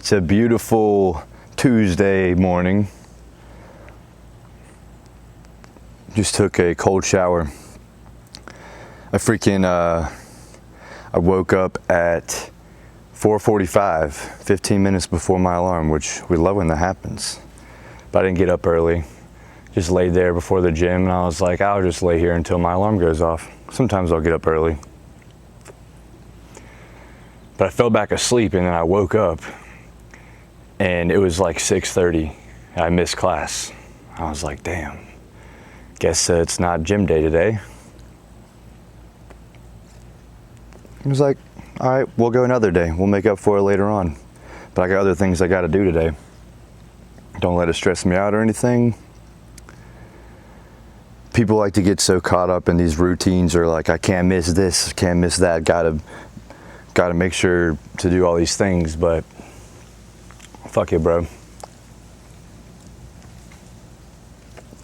It's a beautiful Tuesday morning. Just took a cold shower. I woke up at 4:45, 15 minutes before my alarm, which we love when that happens. But I didn't get up early. Just laid there before the gym, and I was like, I'll just lay here until my alarm goes off. Sometimes I'll get up early. But I fell back asleep, and then I woke up, and it was like 6:30. I missed class. I was like, damn, guess it's not gym day today. I was like, all right, we'll go another day. We'll make up for it later on. But I got other things I got to do today. Don't let it stress me out or anything. People like to get so caught up in these routines, or like, I can't miss this, can't miss that, gotta make sure to do all these things, but fuck it, bro.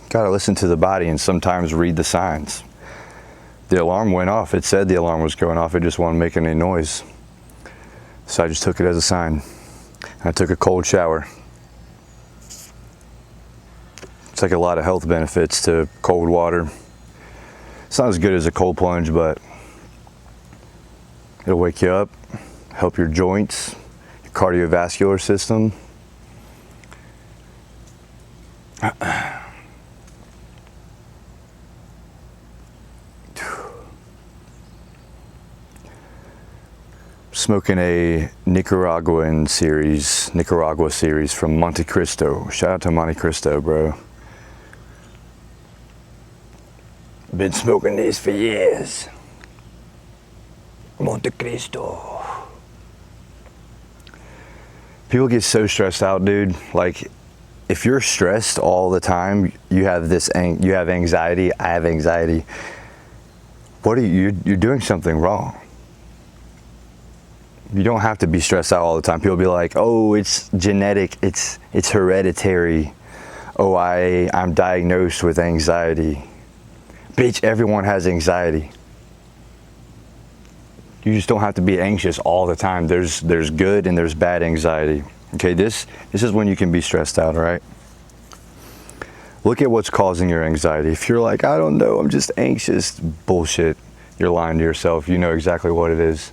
Gotta listen to the body and sometimes read the signs. The alarm went off. It said the alarm was going off. It just wasn't making any noise. So I just took it as a sign. I took a cold shower. It's like a lot of health benefits to cold water. It's not as good as a cold plunge, but it'll wake you up, help your joints, your cardiovascular system. Smoking a Nicaragua series from Monte Cristo. Shout out to Monte Cristo, bro. Been smoking these for years. Monte Cristo. People get so stressed out, dude. Like, if you're stressed all the time, you have anxiety. I have anxiety. You're doing something wrong. You don't have to be stressed out all the time. People be like, oh, it's genetic, it's hereditary. Oh, I'm diagnosed with anxiety. Bitch, everyone has anxiety. You just don't have to be anxious all the time. There's good and there's bad anxiety. Okay, this is when you can be stressed out, all right? Look at what's causing your anxiety. If you're like, I don't know, I'm just anxious, bullshit. You're lying to yourself. You know exactly what it is.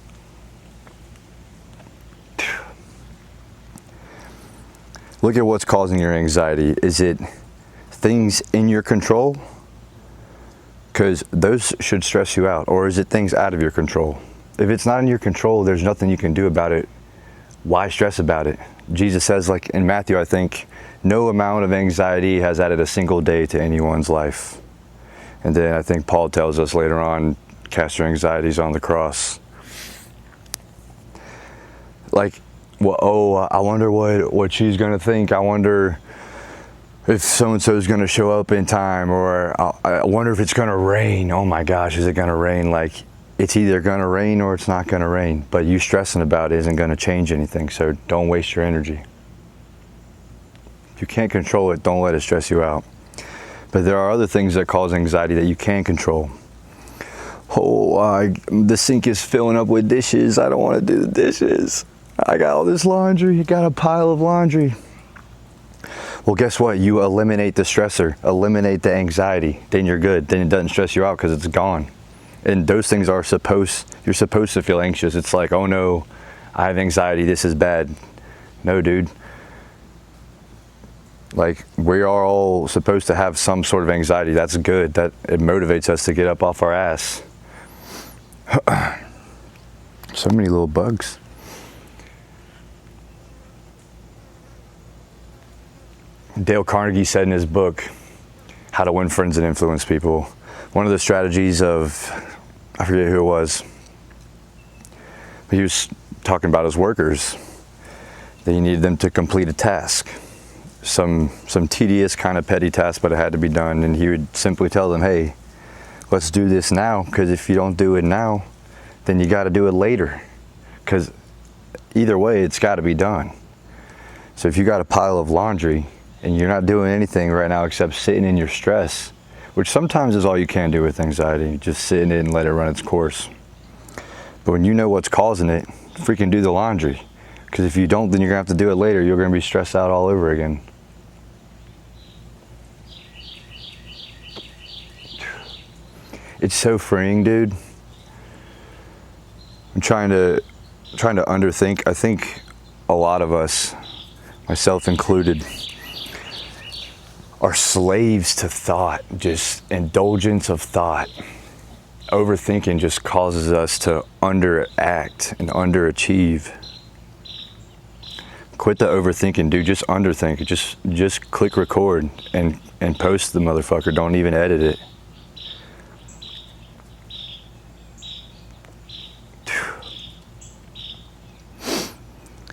Look at what's causing your anxiety. Is it things in your control? Because those should stress you out. Or is it things out of your control? If it's not in your control, there's nothing you can do about it. Why stress about it? Jesus says, like in Matthew, I think, no amount of anxiety has added a single day to anyone's life. And then I think Paul tells us later on, cast your anxieties on the cross. Like, well, I wonder what she's going to think. I wonder if so-and-so is going to show up in time, or I wonder if it's going to rain. Oh my gosh, is it going to rain? Like, it's either going to rain or it's not going to rain. But you stressing about it isn't going to change anything, so don't waste your energy. If you can't control it, don't let it stress you out. But there are other things that cause anxiety that you can control. Oh, the sink is filling up with dishes. I don't want to do the dishes. I got all this laundry. You got a pile of laundry. Well, guess what? You eliminate the stressor, eliminate the anxiety. Then you're good. Then it doesn't stress you out because it's gone. And those things you're supposed to feel anxious. It's like, oh no, I have anxiety. This is bad. No, dude. Like, we are all supposed to have some sort of anxiety. That's good. That it motivates us to get up off our ass. So many little bugs. Dale Carnegie said in his book, How to Win Friends and Influence People, one of the strategies of, I forget who it was, but he was talking about his workers, that he needed them to complete a task, some tedious kind of petty task, but it had to be done. And he would simply tell them, hey, let's do this now, because if you don't do it now, then you got to do it later, because either way, it's got to be done. So if you got a pile of laundry and you're not doing anything right now except sitting in your stress, which sometimes is all you can do with anxiety, just sit in it and let it run its course. But when you know what's causing it, freaking do the laundry. Because if you don't, then you're going to have to do it later. You're going to be stressed out all over again. It's so freeing, dude. I'm trying to underthink. I think a lot of us, myself included, are slaves to thought, just indulgence of thought. Overthinking just causes us to underact and underachieve. Quit the overthinking, dude. Just underthink. Just click record and post the motherfucker. Don't even edit it.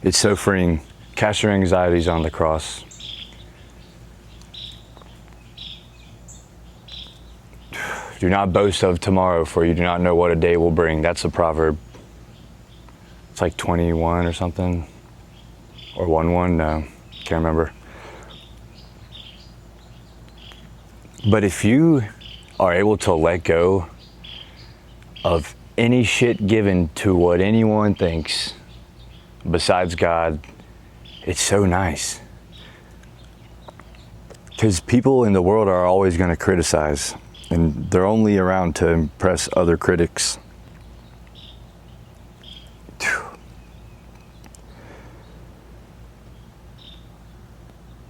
It's so freeing. Cast your anxieties on the cross. Do not boast of tomorrow, for you do not know what a day will bring. That's a proverb. It's like 21 or something. Or 1:1, no, can't remember. But if you are able to let go of any shit given to what anyone thinks besides God, it's so nice. Because people in the world are always going to criticize, and they're only around to impress other critics.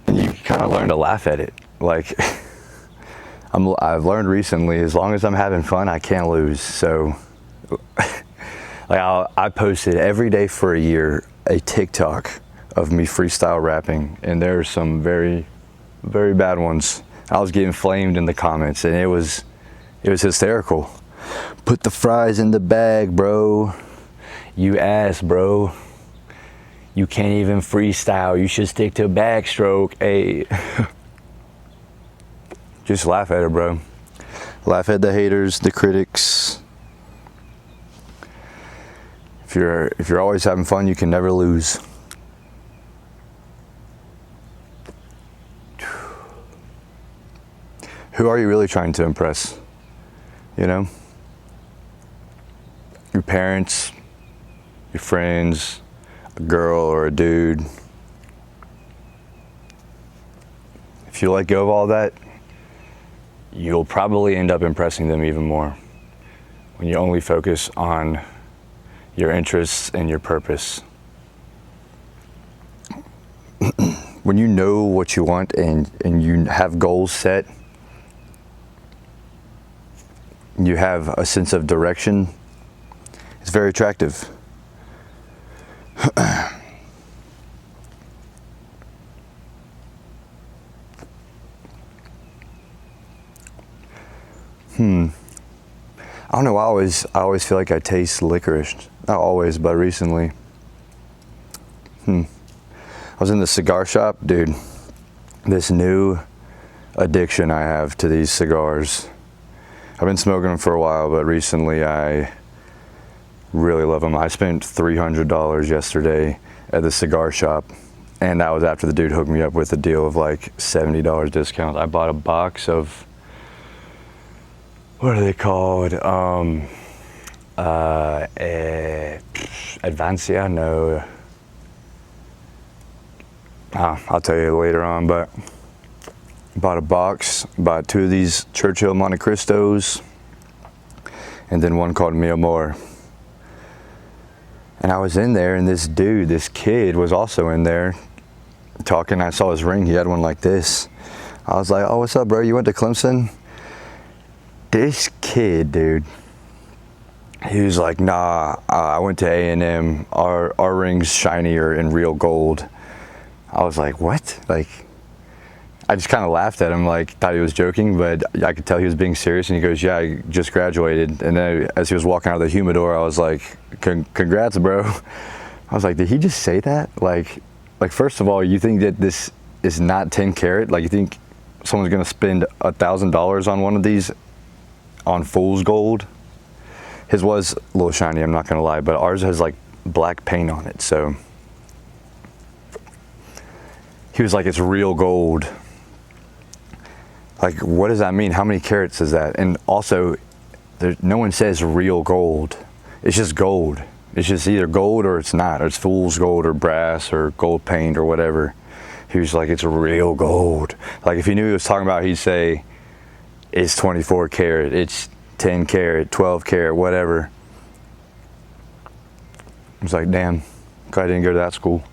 And you kind of learn to laugh at it. Like, I've learned recently, as long as I'm having fun, I can't lose. So, like, I posted every day for a year a TikTok of me freestyle rapping, and there are some very, very bad ones. I was getting flamed in the comments, and it was hysterical. Put the fries in the bag, bro. You ass, bro. You can't even freestyle. You should stick to backstroke. Hey. Just laugh at it, bro. Laugh at the haters, the critics. If you're always having fun, you can never lose. Who are you really trying to impress? You know? Your parents, your friends, a girl or a dude. If you let go of all that, you'll probably end up impressing them even more when you only focus on your interests and your purpose. When you know what you want and you have goals set, you have a sense of direction, it's very attractive. I don't know, I always feel like I taste licorice. Not always, but recently. I was in the cigar shop, dude. This new addiction I have to these cigars. I've been smoking them for a while, but recently I really love them. I spent $300 yesterday at the cigar shop, and that was after the dude hooked me up with a deal of like $70 discount. I bought a box of, what are they called? Advancia? No. I'll tell you later on, but bought a box, bought 2 of these Churchill Monte Cristos, and then one called Mi Amor. And I was in there, and this kid was also in there talking. I saw his ring, he had one like this. I was like, oh, what's up, bro? You went to Clemson? This kid, dude, he was like, nah, I went to A&M. Our ring's shinier in real gold. I was like, what? Like, I just kind of laughed at him, like, thought he was joking, but I could tell he was being serious. And he goes, yeah, I just graduated. And then as he was walking out of the humidor, I was like, congrats, bro. I was like, did he just say that? Like, first of all, you think that this is not 10 karat? Like, you think someone's going to spend $1,000 on one of these on fool's gold? His was a little shiny, I'm not going to lie, but ours has like black paint on it. So he was like, it's real gold. Like, what does that mean? How many carats is that? And also, no one says real gold. It's just gold. It's just either gold or it's not. It's fool's gold or brass or gold paint or whatever. He was like, it's real gold. Like if he knew he was talking about, he'd say, it's 24 karat, it's 10 karat, 12 karat, whatever. I was like, damn, glad I didn't go to that school.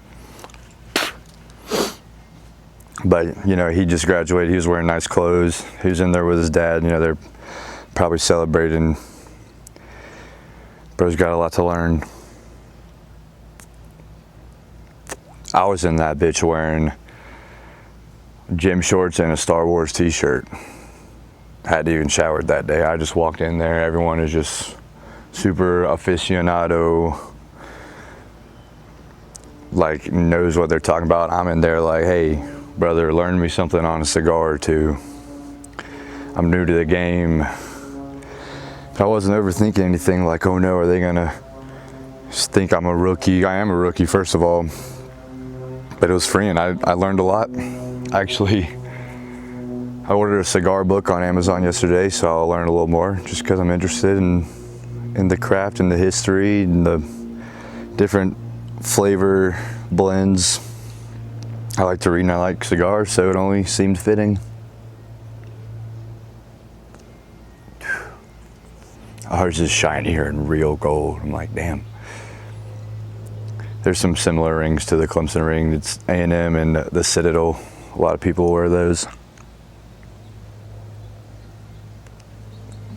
But, you know, he just graduated. He was wearing nice clothes. He was in there with his dad. You know, they're probably celebrating. Bro's got a lot to learn. I was in that bitch wearing gym shorts and a Star Wars t-shirt. Hadn't even showered that day. I just walked in there. Everyone is just super aficionado, like knows what they're talking about. I'm in there like, hey, brother, learn me something on a cigar or two. I'm new to the game. I wasn't overthinking anything like, oh no, are they gonna think I'm a rookie? I am a rookie, first of all, but it was free and I learned a lot. Actually, I ordered a cigar book on Amazon yesterday, so I'll learn a little more just because I'm interested in the craft and the history and the different flavor blends. I like to read and I like cigars, so it only seemed fitting. Ours is shinier and real gold. I'm like, damn. There's some similar rings to the Clemson ring. It's A&M and the Citadel. A lot of people wear those.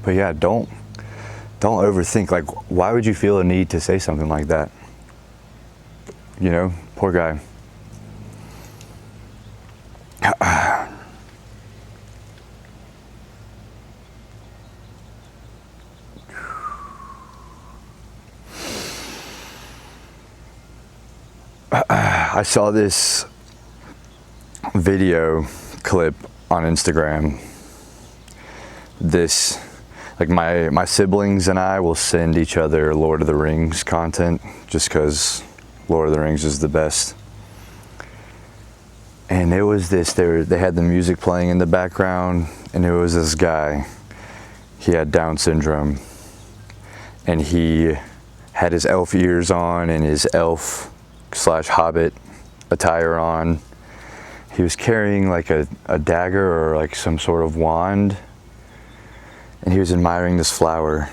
But yeah, don't overthink. Like, why would you feel a need to say something like that? You know, poor guy. I saw this video clip on Instagram. This, like my siblings and I will send each other Lord of the Rings content just because Lord of the Rings is the best. And it was this, they had the music playing in the background, and it was this guy. He had Down syndrome, and he had his elf ears on and his elf / hobbit attire on. He was carrying like a dagger or like some sort of wand, and he was admiring this flower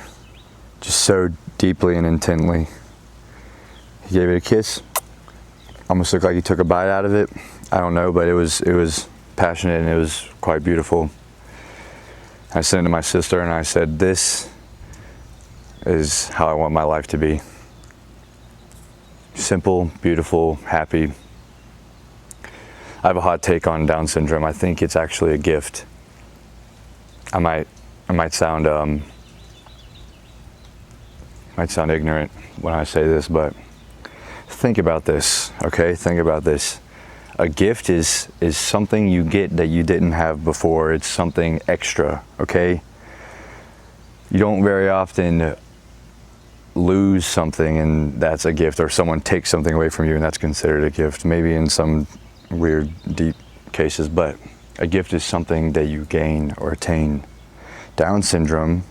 just so deeply and intently. He gave it a kiss. Almost looked like he took a bite out of it. I don't know, but it was passionate and it was quite beautiful. I sent it to my sister and I said, this is how I want my life to be. Simple, beautiful, happy. I have a hot take on Down syndrome. I think it's actually a gift. I might sound ignorant when I say this, but think about this, okay? Think about this. A gift is something you get that you didn't have before. It's something extra, okay? You don't very often lose something and that's a gift, or someone takes something away from you and that's considered a gift. Maybe in some weird, deep cases, but a gift is something that you gain or attain. Down syndrome,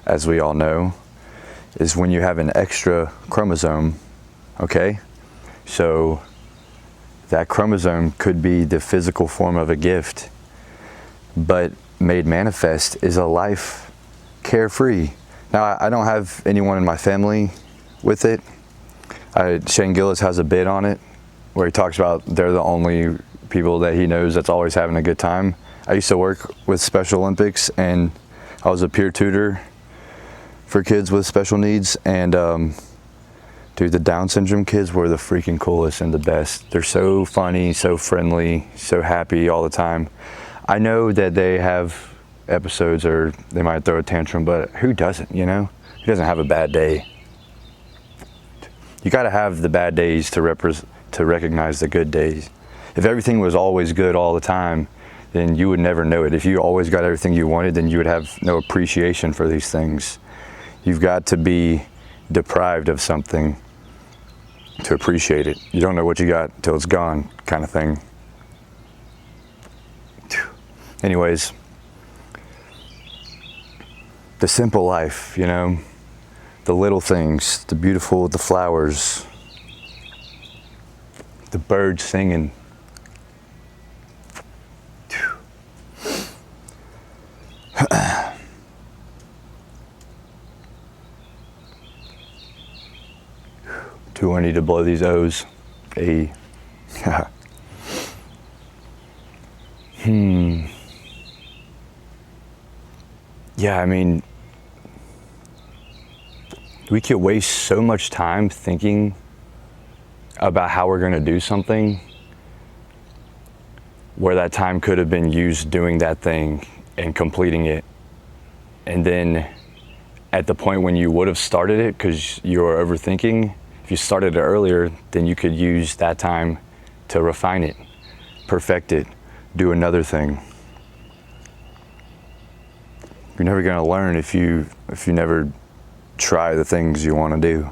as we all know, is when you have an extra chromosome, okay? So that chromosome could be the physical form of a gift, but made manifest is a life carefree. Now, I don't have anyone in my family with it. Shane Gillis has a bit on it where he talks about they're the only people that he knows that's always having a good time. I used to work with Special Olympics and I was a peer tutor for kids with special needs, and dude, the Down syndrome kids were the freaking coolest and the best. They're so funny, so friendly, so happy all the time. I know that they have episodes or they might throw a tantrum, but who doesn't, you know? Who doesn't have a bad day? You gotta have the bad days to recognize the good days. If everything was always good all the time, then you would never know it. If you always got everything you wanted, then you would have no appreciation for these things. You've got to be deprived of something to appreciate it. You don't know what you got till it's gone, kind of thing. Anyways, the simple life, you know, The little things, the beautiful, the flowers, the birds singing. I need to blow these O's. A. Yeah, I mean, we could waste so much time thinking about how we're going to do something where that time could have been used doing that thing and completing it. And then at the point when you would have started it because you were overthinking, if you started it earlier, then you could use that time to refine it, perfect it, do another thing. You're never going to learn if you never try the things you want to do.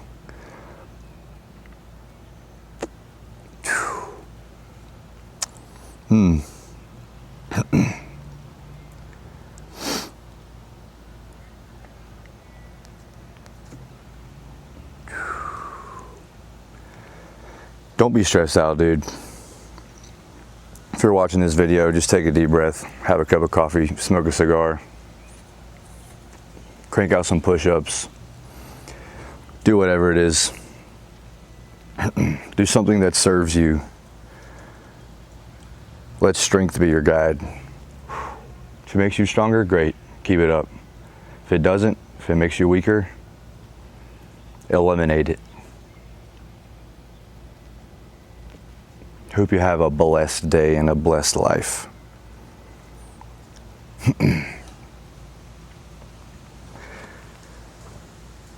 Don't be stressed out, dude. If you're watching this video, just take a deep breath, have a cup of coffee, smoke a cigar, crank out some push-ups, do whatever it is. Do something that serves you. Let strength be your guide. If it makes you stronger, great, keep it up. If it doesn't, if it makes you weaker, eliminate it. Hope you have a blessed day and a blessed life.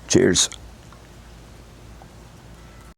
Cheers.